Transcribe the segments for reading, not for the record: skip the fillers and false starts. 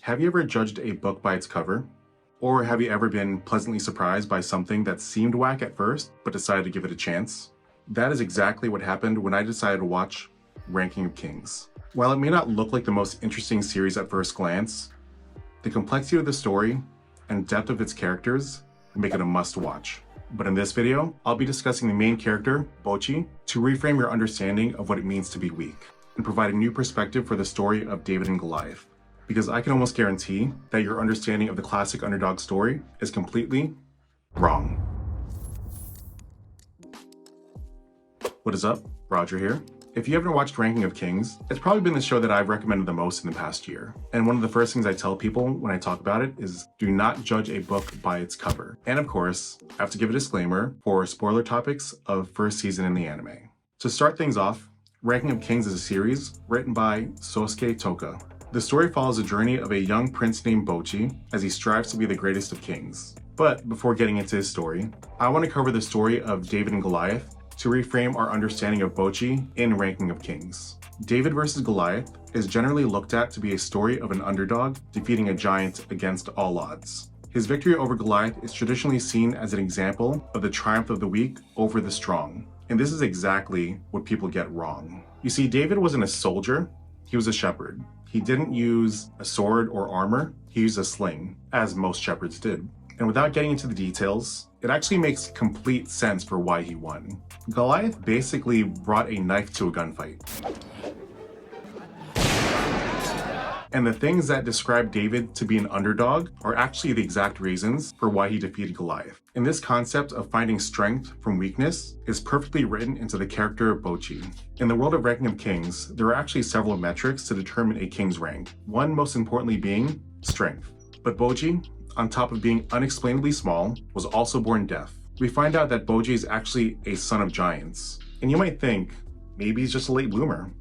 Have you ever judged a book by its cover? Or have you ever been pleasantly surprised by something that seemed whack at first, but decided to give it a chance? That is exactly what happened when I decided to watch Ranking of Kings. While it may not look like the most interesting series at first glance, the complexity of the story and depth of its characters make it a must-watch. But in this video, I'll be discussing the main character, Bojji, to reframe your understanding of what it means to be weak, and provide a new perspective for the story of David and Goliath. Because I can almost guarantee that your understanding of the classic underdog story is completely wrong. What is up? Roger here. If you haven't watched Ranking of Kings, it's probably been the show that I've recommended the most in the past year. And one of the first things I tell people when I talk about it is do not judge a book by its cover. And of course, I have to give a disclaimer for spoiler topics of first season in the anime. To start things off, Ranking of Kings is a series written by Sosuke Toka. The story follows the journey of a young prince named Bojji as he strives to be the greatest of kings. But before getting into his story, I want to cover the story of David and Goliath to reframe our understanding of Bojji in Ranking of Kings. David versus Goliath is generally looked at to be a story of an underdog defeating a giant against all odds. His victory over Goliath is traditionally seen as an example of the triumph of the weak over the strong. And this is exactly what people get wrong. You see, David wasn't a soldier, he was a shepherd. He didn't use a sword or armor, he used a sling, as most shepherds did. And without getting into the details, it actually makes complete sense for why he won. Goliath basically brought a knife to a gunfight. And the things that describe David to be an underdog are actually the exact reasons for why he defeated Goliath. And this concept of finding strength from weakness is perfectly written into the character of Bojji. In the world of Ranking of Kings, there are actually several metrics to determine a king's rank, one most importantly being strength. But Bojji, on top of being unexplainably small, was also born deaf. We find out that Bojji is actually a son of giants. And you might think, maybe he's just a late bloomer.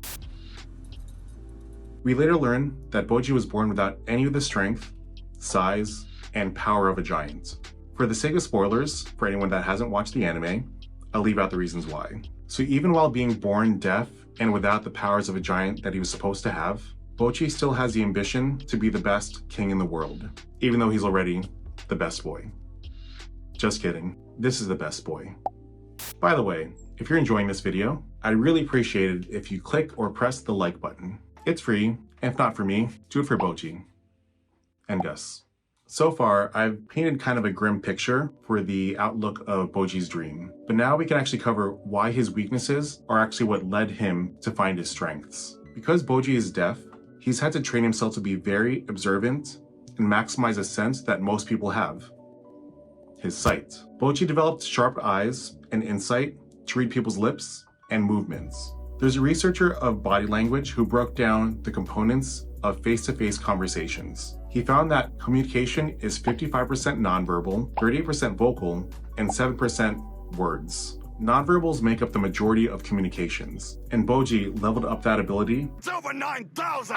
We later learn that Bojji was born without any of the strength, size, and power of a giant. For the sake of spoilers, for anyone that hasn't watched the anime, I'll leave out the reasons why. So even while being born deaf and without the powers of a giant that he was supposed to have, Bojji still has the ambition to be the best king in the world, even though he's already the best boy. Just kidding, this is the best boy. By the way, if you're enjoying this video, I'd really appreciate it if you click or press the like button. It's free, and if not for me, do it for Bojji. And Gus. So far, I've painted kind of a grim picture for the outlook of Bojji's dream, but now we can actually cover why his weaknesses are actually what led him to find his strengths. Because Bojji is deaf, he's had to train himself to be very observant and maximize a sense that most people have: his sight. Bojji developed sharp eyes and insight to read people's lips and movements. There's a researcher of body language who broke down the components of face-to-face conversations. He found that communication is 55% nonverbal, 38% vocal, and 7% words. Nonverbals make up the majority of communications, and Bojji leveled up that ability. It's over 9,000!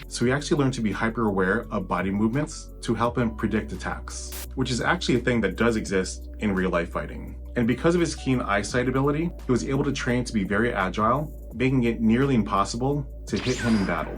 So he actually learned to be hyper-aware of body movements to help him predict attacks, which is actually a thing that does exist in real-life fighting. And because of his keen eyesight ability, he was able to train to be very agile, making it nearly impossible to hit him in battle,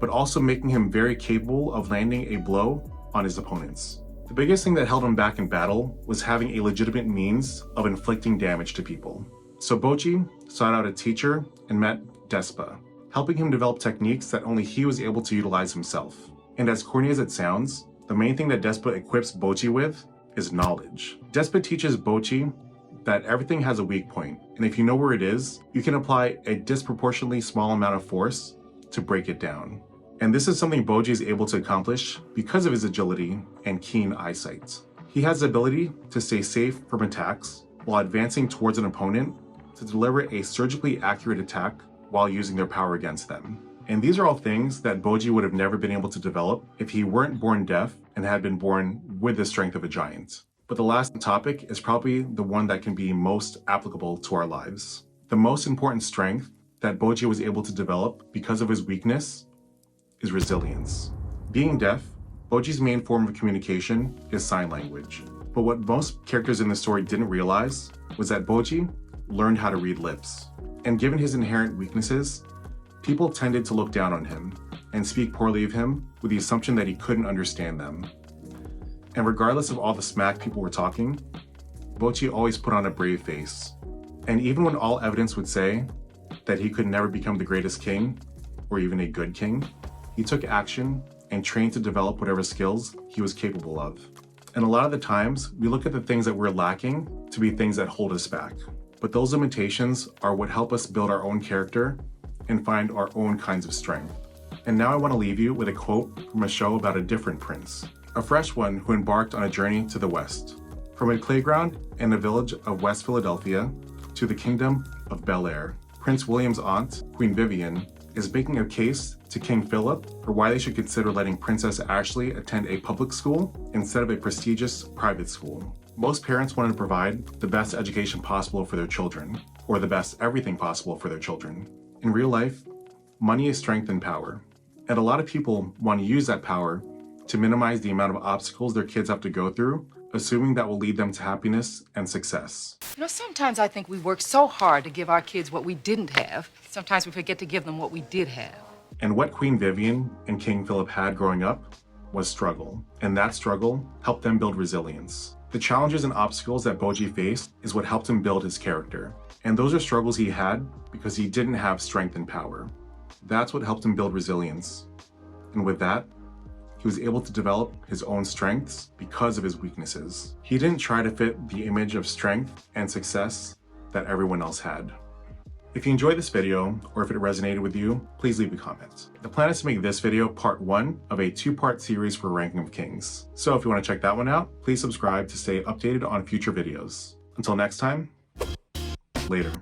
but also making him very capable of landing a blow on his opponents. The biggest thing that held him back in battle was having a legitimate means of inflicting damage to people. So Bojji sought out a teacher and met Despa, helping him develop techniques that only he was able to utilize himself. And as corny as it sounds, the main thing that Despa equips Bojji with is knowledge. Despa teaches Bojji that everything has a weak point, and if you know where it is, you can apply a disproportionately small amount of force to break it down. And this is something Bojji is able to accomplish because of his agility and keen eyesight. He has the ability to stay safe from attacks while advancing towards an opponent to deliver a surgically accurate attack while using their power against them. And these are all things that Bojji would have never been able to develop if he weren't born deaf and had been born with the strength of a giant. But the last topic is probably the one that can be most applicable to our lives. The most important strength that Bojji was able to develop because of his weakness is resilience. Being deaf, Bojji's main form of communication is sign language. But what most characters in the story didn't realize was that Bojji learned how to read lips. And given his inherent weaknesses, People tended to look down on him and speak poorly of him with the assumption that he couldn't understand them. And regardless of all the smack people were talking, Bojji always put on a brave face. And even when all evidence would say that he could never become the greatest king, or even a good king, he took action and trained to develop whatever skills he was capable of. And a lot of the times, we look at the things that we're lacking to be things that hold us back. But those limitations are what help us build our own character and find our own kinds of strength. And now I want to leave you with a quote from a show about a different prince, a fresh one who embarked on a journey to the West. From a playground in the village of West Philadelphia to the kingdom of Bel Air, Prince William's aunt, Queen Vivian, is making a case to King Philip for why they should consider letting Princess Ashley attend a public school instead of a prestigious private school. Most parents want to provide the best education possible for their children, or the best everything possible for their children. In real life, money is strength and power. And a lot of people want to use that power to minimize the amount of obstacles their kids have to go through, assuming that will lead them to happiness and success. You know, sometimes I think we work so hard to give our kids what we didn't have. Sometimes we forget to give them what we did have. And what Queen Vivian and King Philip had growing up was struggle. And that struggle helped them build resilience. The challenges and obstacles that Bojji faced is what helped him build his character. And those are struggles he had because he didn't have strength and power. That's what helped him build resilience. And with that, he was able to develop his own strengths because of his weaknesses. He didn't try to fit the image of strength and success that everyone else had. If you enjoyed this video, or if it resonated with you, please leave a comment. The plan is to make this video part 1 of a 2-part series for Ranking of Kings. So if you want to check that one out, please subscribe to stay updated on future videos. Until next time, later.